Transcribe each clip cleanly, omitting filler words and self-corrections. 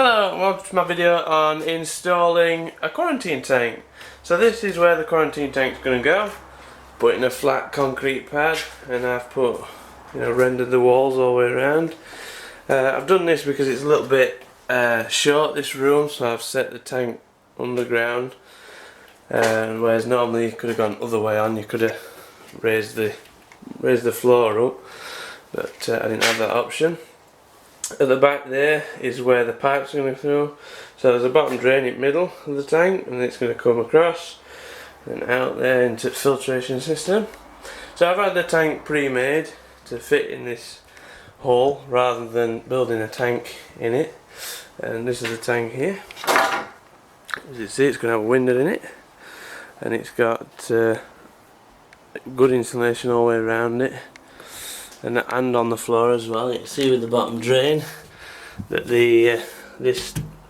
Hello and welcome to my video on installing a quarantine tank. So this is where the quarantine tank is going to go. Put in a flat concrete pad, and I've put, rendered the walls all the way around. I've done this because it's a little bit short, this room, so I've set the tank underground. Whereas normally you could have gone other way on, you could have raised the floor up, but I didn't have that option. At the back there is where the pipes are going to go. So there's a bottom drain in the middle of the tank, and it's going to come across and out there into the filtration system. So I've had the tank pre-made to fit in this hole rather than building a tank in it. And this is the tank here. As you see, it's going to have a window in it, and it's got good insulation all the way around it. And on the floor as well. You can see with the bottom drain that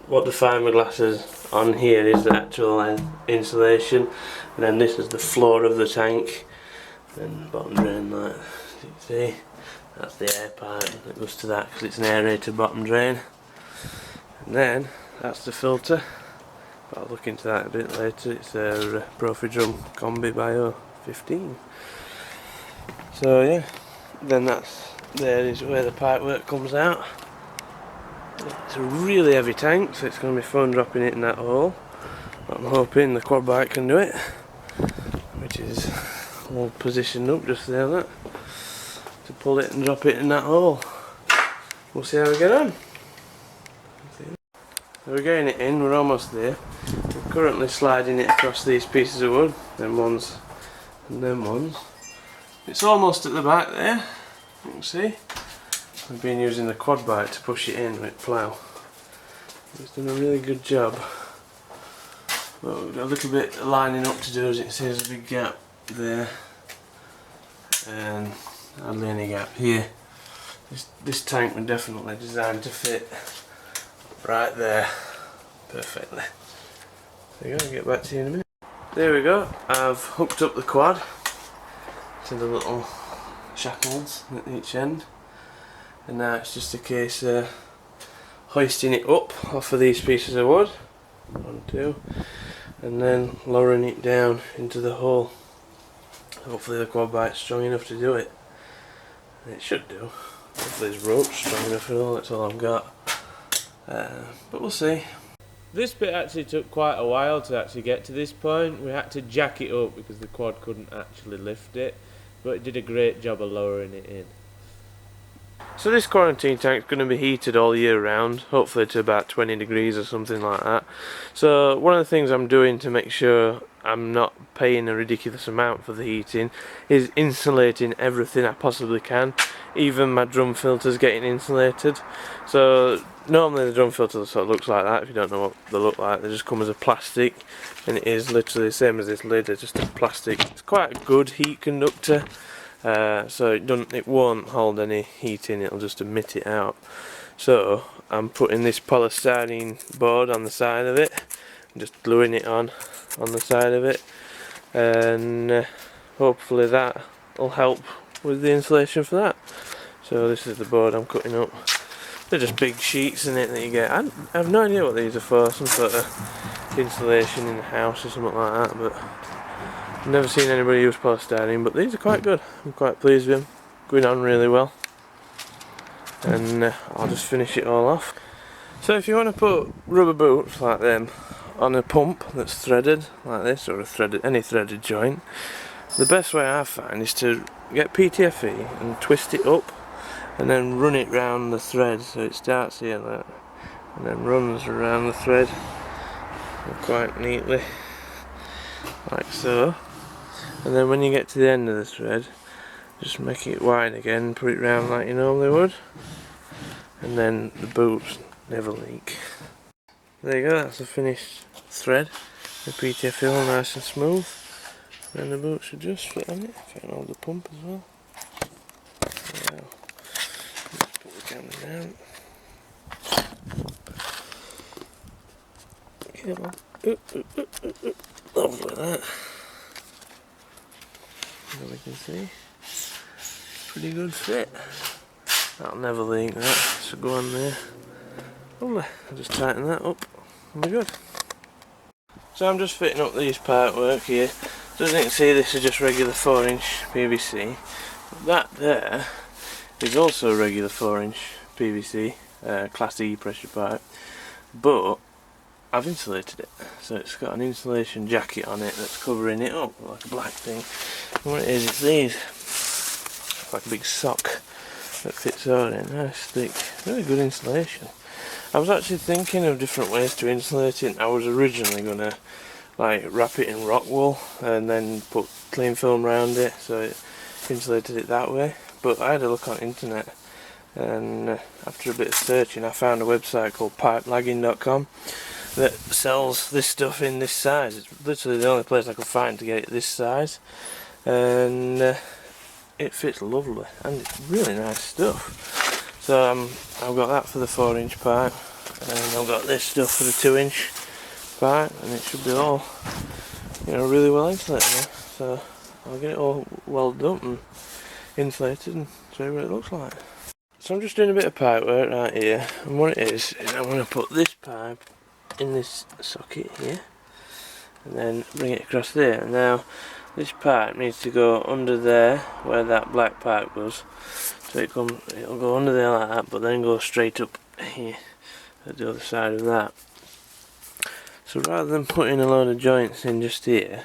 what the fiberglass is on here is the actual insulation, and then this is the floor of the tank. And bottom drain, like you can see, that's the air pipe that goes to that because it's an aerated bottom drain. And then that's the filter. I'll look into that a bit later. It's a Profidrum Combi Bio 15. So yeah. Then there is where the pipe work comes out. It's a really heavy tank, so it's going to be fun dropping it in that hole. But I'm hoping the quad bike can do it, which is all positioned up just there, look, to pull it and drop it in that hole. We'll see how we get on. So we're getting it in, we're almost there. We're currently sliding it across these pieces of wood, them ones and them ones. It's almost at the back there, you can see. We've been using the quad bike to push it in with plough. It's done a really good job. But we've got a little bit of lining up to do, as you can see there's a big gap there. And hardly any gap here. This tank was definitely designed to fit right there perfectly. There you go, I'll get back to you in a minute. There we go, I've hooked up the quad to the little shackles at each end, and now it's just a case of hoisting it up off of these pieces of wood, 1, 2, and then lowering it down into the hole. Hopefully the quad bike's strong enough to do it, and it should do. Hopefully this rope's strong enough and all, that's all I've got, but we'll see. This bit actually took quite a while to actually get to this point. We had to jack it up because the quad couldn't actually lift it, but it did a great job of lowering it in. So this quarantine tank is going to be heated all year round, hopefully to about 20 degrees or something like that. So one of the things I'm doing to make sure I'm not paying a ridiculous amount for the heating is insulating everything I possibly can. Even my drum filters getting insulated. So normally the drum filter sort of looks like that. If you don't know what they look like, they just come as a plastic, and it is literally the same as this lid. It's just a plastic. It's quite a good heat conductor, so it won't hold any heat in. It'll just emit it out. So I'm putting this polystyrene board on the side of it, and just gluing it on the side of it, and hopefully that will help with the insulation for that. So this is the board I'm cutting up. They're just big sheets in it that you get. I have no idea what these are for, some sort of insulation in the house or something like that, but I've never seen anybody use polystyrene, but these are quite good. I'm quite pleased with them, going on really well. And I'll just finish it all off. So if you want to put rubber boots like them on a pump that's threaded like this, or any threaded joint, the best way I find is to get PTFE and twist it up and then run it round the thread, so it starts here like that and then runs around the thread quite neatly like so, and then when you get to the end of the thread just make it wide again, put it round like you normally would, and then the boots never leak. There you go, that's the finished thread. The PTFE all nice and smooth. And the boots should just fit on it. Can hold the pump as well. Now, let's put the camera down. Come on. Lovely that. There we can see. Pretty good fit. That'll never leak, that. So go on there. Lovely. I'll just tighten that up and we're good. So I'm just fitting up these pipe work here. So as you can see, this is just regular 4-inch PVC. That there is also a regular 4-inch PVC, Class E pressure pipe, but I've insulated it. So it's got an insulation jacket on it that's covering it up like a black thing. And what it is, it's these. It's like a big sock that fits over it. Nice thick, really good insulation. I was actually thinking of different ways to insulate it. I was originally gonna like wrap it in rock wool and then put cling film around it so it insulated it that way. But I had a look on the internet, and after a bit of searching I found a website called pipelagging.com that sells this stuff in this size. It's literally the only place I could find to get it this size, and it fits lovely and it's really nice stuff. So I've got that for the 4-inch pipe, and I've got this stuff for the 2-inch pipe, and it should be all, you know, really well insulated now. So I'll get it all welded up and insulated and show you what it looks like. So I'm just doing a bit of pipe work right here, and what it is I'm going to put this pipe in this socket here and then bring it across there. Now this pipe needs to go under there where that black pipe goes, so it'll go under there like that, but then go straight up here at the other side of that. So rather than putting a load of joints in just here,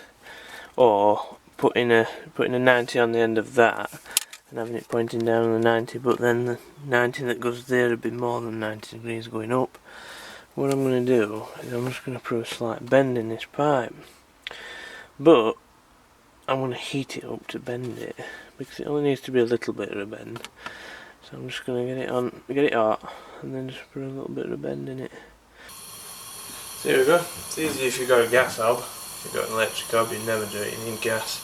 or putting a 90 on the end of that and having it pointing down on the 90, but then the 90 that goes there would be more than 90 degrees going up, what I'm going to do is I'm just going to put a slight bend in this pipe, but I'm going to heat it up to bend it, because it only needs to be a little bit of a bend. So I'm just going to get it hot, and then just put a little bit of a bend in it. So here we go. It's easy if you've got a gas hob. If you've got an electric hob, you never do it, you need gas.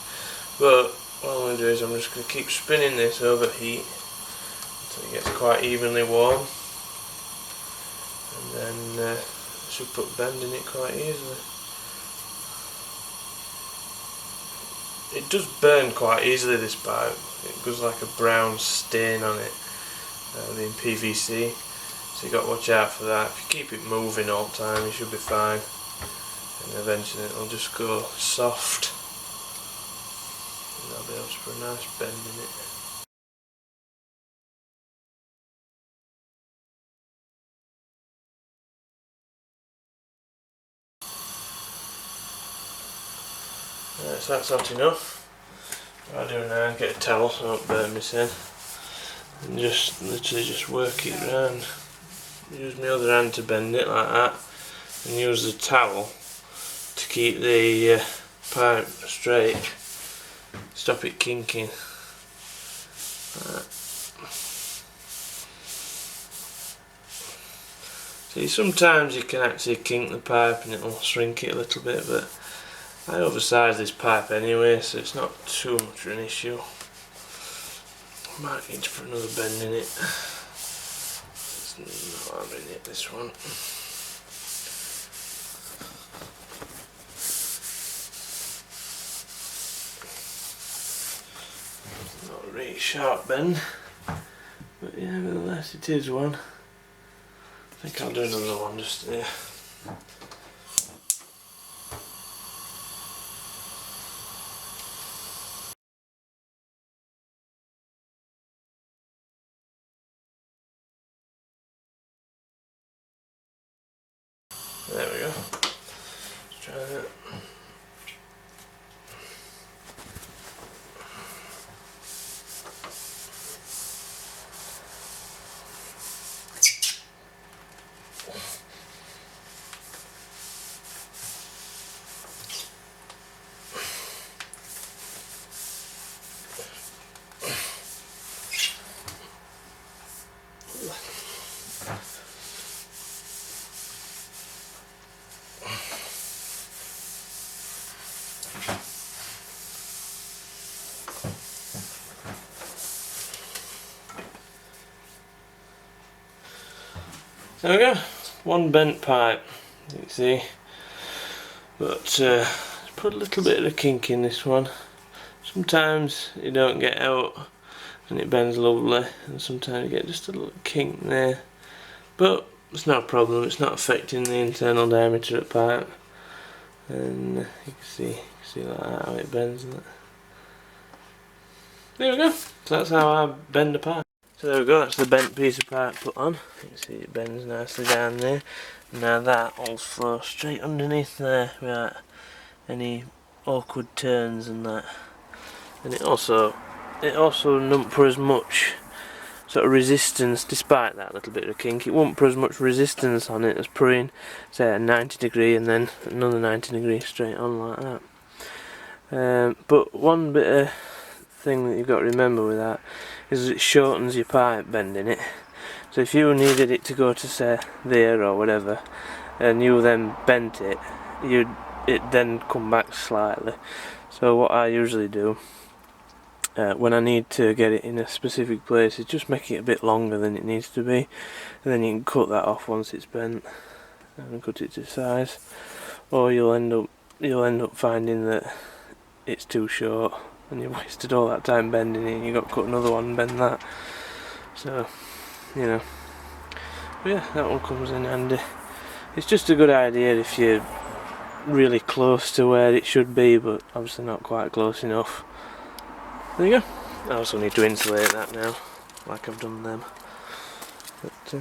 But what I'm going to do is I'm just going to keep spinning this over heat until it gets quite evenly warm, and then it should put bend in it quite easily. It does burn quite easily, this pipe. It goes like a brown stain on it, being PVC, so you got to watch out for that. If you keep it moving all the time, you should be fine, and eventually it'll just go soft and I'll be able to put a nice bend in it. Right, so that's hot enough. What I do now is get a towel so I don't burn this in, and just literally just work it round. Use my other hand to bend it like that, and use the towel to keep the pipe straight, stop it kinking. See, sometimes you can actually kink the pipe and it'll shrink it a little bit, but I oversize this pipe anyway, so it's not too much of an issue. I might need to put another bend in it. It's not having it, this one. Not a really sharp bend, but yeah, nevertheless it is one. I think I'll do another one just there. There we go. Let's try that. There we go, one bent pipe, you can see, but put a little bit of a kink in this one. Sometimes you don't get out and it bends lovely, and sometimes you get just a little kink there, but it's not a problem, it's not affecting the internal diameter of the pipe. And you can see like that, how it bends and that. There we go, so that's how I bend a pipe. So there we go, that's the bent piece of pipe put on. You can see it bends nicely down there. Now that will flow straight underneath there without any awkward turns and that. And it also won't put as much sort of resistance, despite that little bit of kink, it won't put as much resistance on it as putting, say, a 90 degree and then another 90 degree straight on like that. But one bit of thing that you've got to remember with that is it shortens your pipe bending it. So if you needed it to go to, say, there or whatever, and you then bent it, it then come back slightly. So what I usually do when I need to get it in a specific place is just make it a bit longer than it needs to be, and then you can cut that off once it's bent and cut it to size. Or you'll end up finding that it's too short and you've wasted all that time bending it and you've got to cut another one and bend that. So, you know, but yeah, that one comes in handy. It's just a good idea if you're really close to where it should be, but obviously not quite close enough. There you go. I also need to insulate that now, like I've done them. But see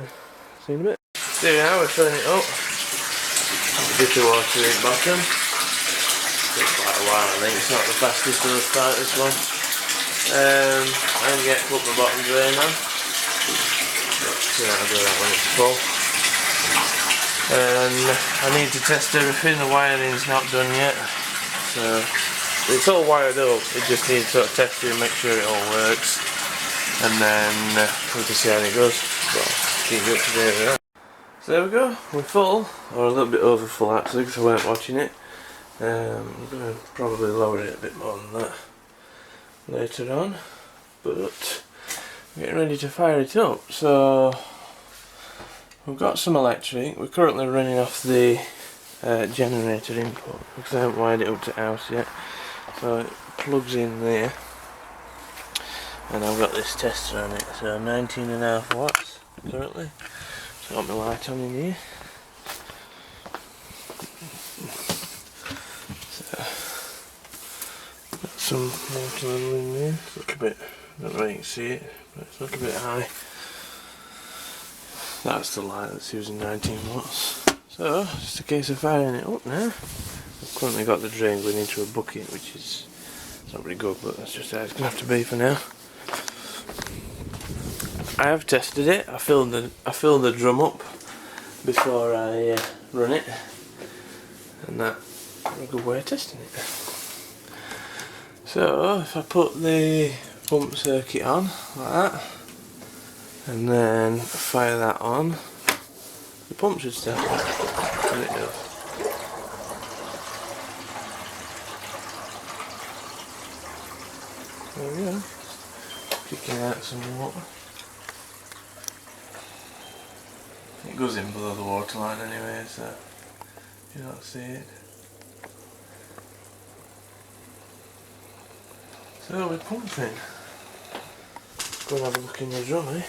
you in a bit. There we are, we're filling it up. A bit of water in the bottom. Takes quite a while, I think. It's not the fastest of the start, this one. I'm going to put my bottom drain on. I'll do that when it's full. And I need to test everything. The wiring's not done yet. So it's all wired up, it just needs sort of testing and make sure it all works. And then we can see how it goes. Well, keep you up to date with that. So there we go, we're full, or a little bit over full actually because I weren't watching it. I'm going to probably lower it a bit more than that later on. But we're getting ready to fire it up. So we've got some electric, we're currently running off the generator input because I haven't wired it up to house yet. So it plugs in there, and I've got this tester on it, so 19.5 watts currently. So I've got my light on in here. So got some water level in there. It's a little bit, I don't know if you can see it, but it's a little bit high. That's the light that's using 19 watts. So just a case of firing it up now. I've currently got the drain going into a bucket, which is not very good, but that's just how it's going to have to be for now. I have tested it. I filled the drum up before I run it, and that's a good way of testing it. So if I put the pump circuit on like that, and then fire that on, the pump should start. And it does. There we go, kicking out some water. It goes in below the water line anyway, so you don't see it. So we're pumping. Go and have a look in the drum, eh?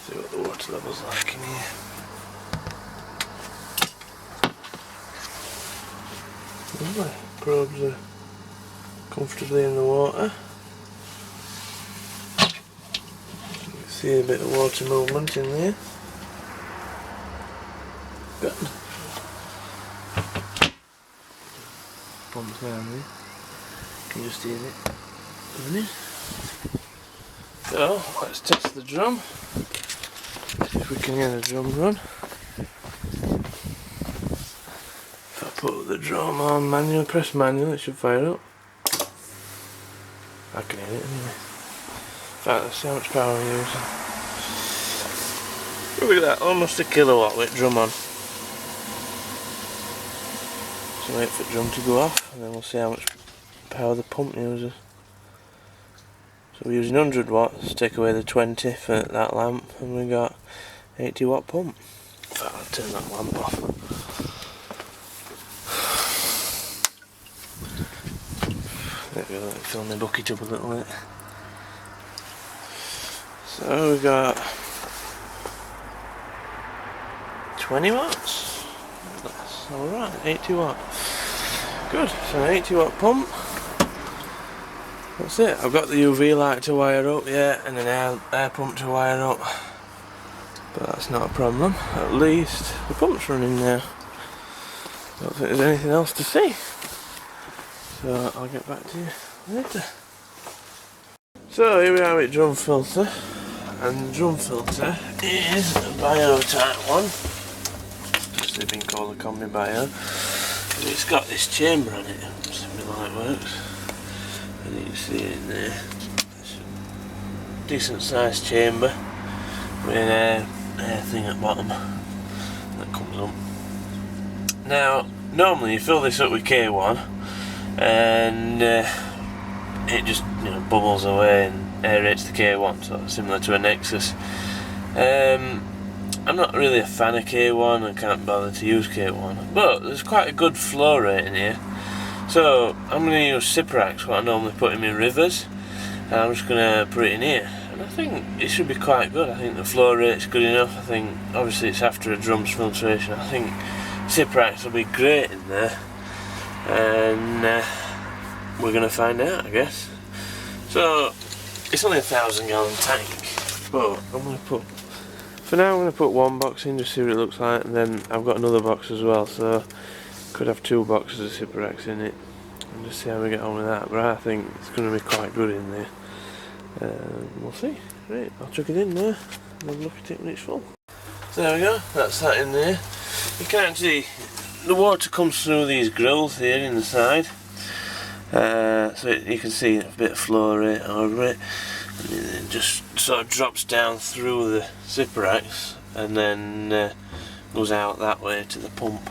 See what the water level's like in here. Lovely. Probes are comfortably in the water. You can see a bit of water movement in there. Good. Pumps down there. You can just hear it running. So let's test the drum. See if we can hear the drum run. Put the drum on manual, press manual, it should fire up. I can hear it anyway. In fact, let's see how much power we're using. Look at that, almost a kilowatt with drum on. So wait for the drum to go off and then we'll see how much power the pump uses. So we're using 100 watts, take away the 20 for that lamp, and we got 80 watt pump. In fact, I'll turn that lamp off. There we go, let me fill my bucket up a little bit. So we've got 20 watts. That's alright, 80 watt. Good, so an 80 watt pump. That's it. I've got the UV light to wire up, yeah, and an air pump to wire up. But that's not a problem. At least the pump's running now. Don't think there's anything else to see. So I'll get back to you later. So here we are with drum filter. And the drum filter is a bio type one. It's been called a combi bio. It's got this chamber on it, so my light works. And you can see it in there. It's a decent sized chamber with an air thing at the bottom that comes up. Now, normally you fill this up with K1 and it just bubbles away and aerates the K1, so similar to a Nexus. I'm not really a fan of K1 and can't bother to use K1, but there's quite a good flow rate in here. So I'm going to use Cyprax, what I normally put in my rivers, and I'm just going to put it in here. And I think it should be quite good. I think the flow rate's good enough. I think obviously it's after a drums filtration. I think Cyprax will be great in there, and we're going to find out, I guess. So it's only a 1000-gallon tank, but I'm going to put, for now I'm going to put one box in, just see what it looks like, and then I've got another box as well, so could have 2 boxes of Cyprax in it, and just see how we get on with that. But I think it's going to be quite good in there. We'll see. Right, I'll chuck it in there and have a look at it when it's full. So there we go, that's that in there. You can actually, the water comes through these grills here in the side, so you can see a bit of flow rate over it, and it just sort of drops down through the Cyprax and then goes out that way to the pump.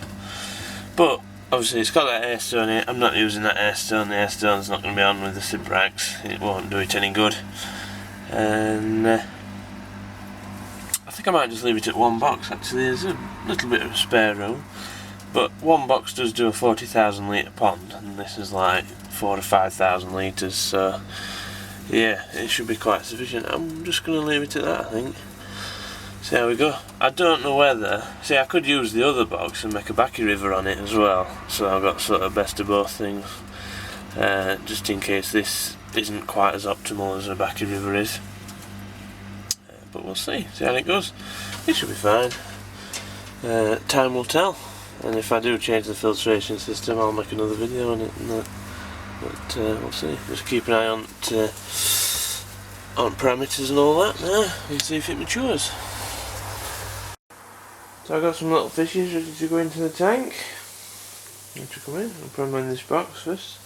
But obviously it's got that air stone here. I'm not using that air stone. The air stone's not going to be on with the Cyprax. It won't do it any good. And I think I might just leave it at one box. Actually, there's a little bit of spare room, but one box does do a 40,000 litre pond, and this is like 4,000 to 5,000 litres. So yeah, it should be quite sufficient. I'm just going to leave it at that, I think. So there we go. I don't know whether, see, I could use the other box and make a backy river on it as well, so I've got sort of best of both things, just in case this isn't quite as optimal as a backy river is. But we'll see how it goes. It should be fine. Time will tell, and if I do change the filtration system I'll make another video on it, but we'll see. Just keep an eye on parameters and all that now, and see if it matures. So I've got some little fishes ready to go into the tank. Need to come in. I'll put them in this box first.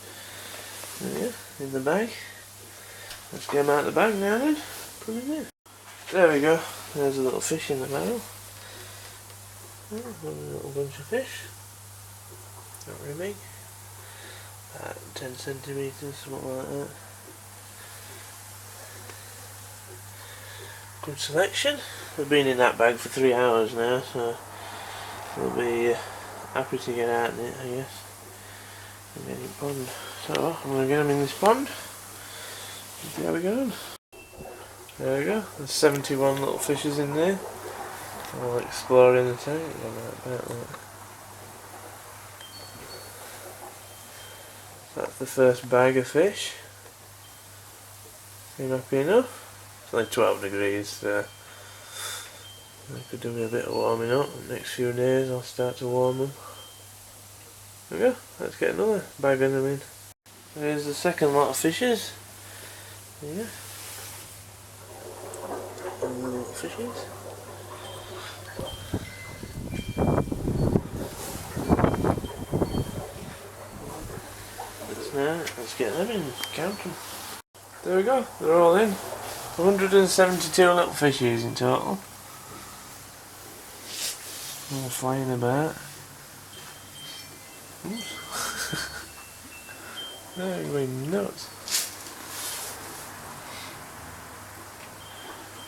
There we go, in the bag. Let's get them out of the bag now then. Put them in. There we go. There's a little fish in the barrel. Oh, a little bunch of fish. Not very big. About 10 centimetres, something like that. Good selection. They've been in that bag for 3 hours now, so they'll be happy to get out in it, I guess, and get in pond. So I'm going to get them in this pond and see how we go on. There we go, there's 71 little fishes in there. I'll explore in the tank. That's the first bag of fish. Seem happy enough. It's only 12 degrees, so I could do me a bit of warming up. The next few days I'll start to warm them. There we go, let's get another bag of them in. There's the second lot of fishes. There you go. And the little fishes. Let's get them in, count them. There we go, they're all in. 172 little fishies in total. All flying about. Oops. They're going nuts.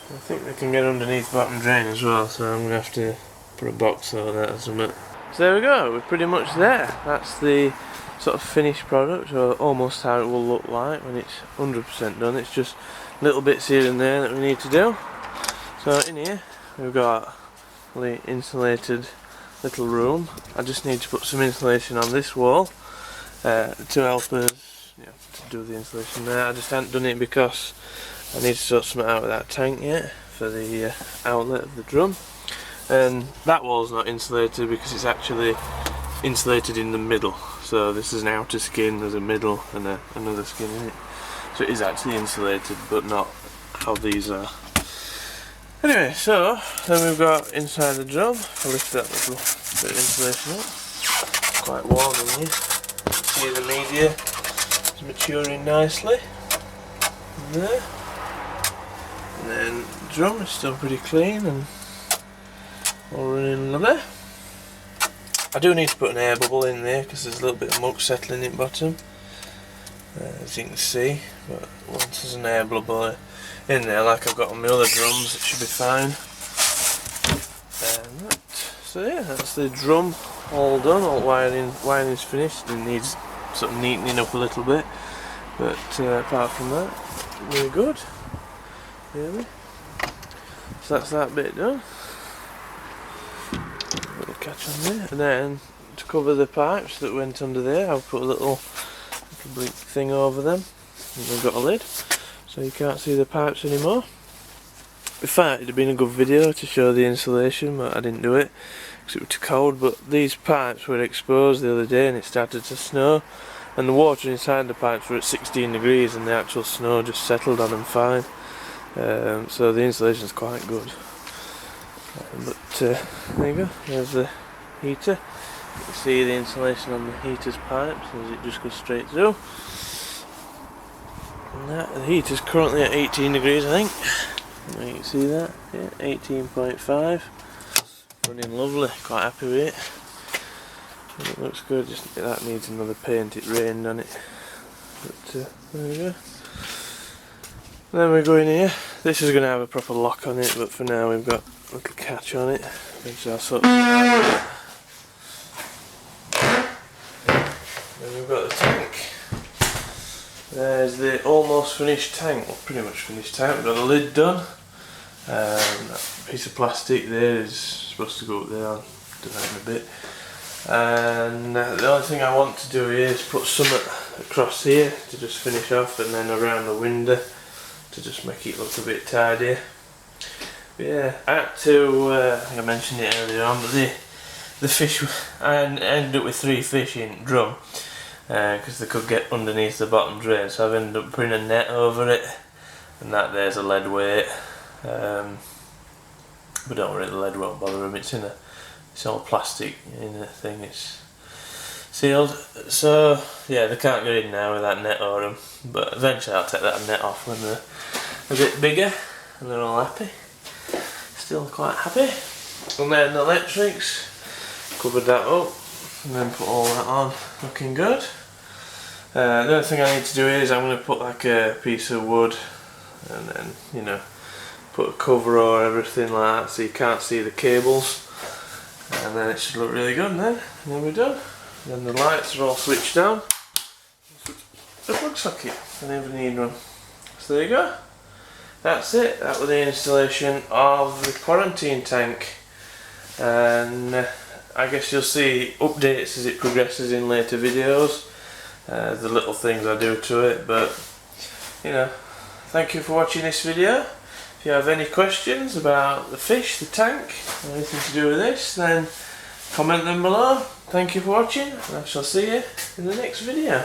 I think they can get underneath the bottom drain as well, so I'm going to have to put a box over that or something. So there we go, we're pretty much there. That's the sort of finished product, or almost how it will look like when it's 100% done. It's just little bits here and there that we need to do. So in here we've got the insulated little room. I just need to put some insulation on this wall to help us to do the insulation there. I just haven't done it because I need to sort something out with that tank yet for the outlet of the drum. And that wall's not insulated because it's actually insulated in the middle. So this is an outer skin, there's a middle and another skin in it. So it is actually insulated, but not how these are. Anyway, so then we've got inside the drum. I'll lift that little bit of insulation up. It's quite warm in here. See the media is maturing nicely. There. And then the drum is still pretty clean and all running lovely. I do need to put an air bubble in there because there's a little bit of muck settling in the bottom, as you can see. But once there's an air bubble in there, like I've got on my other drums, it should be fine. So yeah, that's the drum all done. All wiring's finished. It needs sort of neatening up a little bit, but apart from that, really good. Really. So that's that bit done. Little catch on there, and then to cover the pipes that went under there, I'll put a little bleak thing over them. And they've got a lid, so you can't see the pipes anymore. In fact, it'd have been a good video to show the insulation, but I didn't do it because it was too cold. But these pipes were exposed the other day and it started to snow, and the water inside the pipes were at 16 degrees and the actual snow just settled on them fine. So the insulation's quite good. But there you go, there's the heater. You can see the insulation on the heater's pipes as it just goes straight through. And the heater's currently at 18 degrees, I think. You can see that, yeah, 18.5. Running lovely, quite happy with it. And it looks good, just that needs another paint, it rained on it. But there we go. Then we go in here. This is going to have a proper lock on it, but for now we've got a little catch on it. Eventually I'll sort it out. Then we've got the tank. There's the almost finished tank, well pretty much finished tank. We've got the lid done. That piece of plastic there is supposed to go up there, I'll do that in a bit. And the only thing I want to do here is put something across here to just finish off, and then around the window to just make it look a bit tidier. But yeah, I had to, I think I mentioned it earlier on, but the fish, I ended up with 3 fish in the drum because they could get underneath the bottom drain, so I've ended up putting a net over it, and that there's a lead weight. But don't worry, the lead won't bother them, it's all plastic in the thing, it's sealed. So yeah, they can't get in now with that net over them, but eventually I'll take that net off when they're a bit bigger and they're all happy. Still quite happy. And then the electrics, covered that up and then put all that on, looking good. The other thing I need to do is I'm going to put like a piece of wood and then, you know, put a cover or everything like that so you can't see the cables, and then it should look really good. And then we're done. Then the lights are all switched down. The plug socket, I never need one. So there you go. That's it. That was the installation of the quarantine tank, and I guess you'll see updates as it progresses in later videos. The little things I do to it, but you know, thank you for watching this video. If you have any questions about the fish, the tank, or anything to do with this, then comment them below. Thank you for watching, and I shall see you in the next video.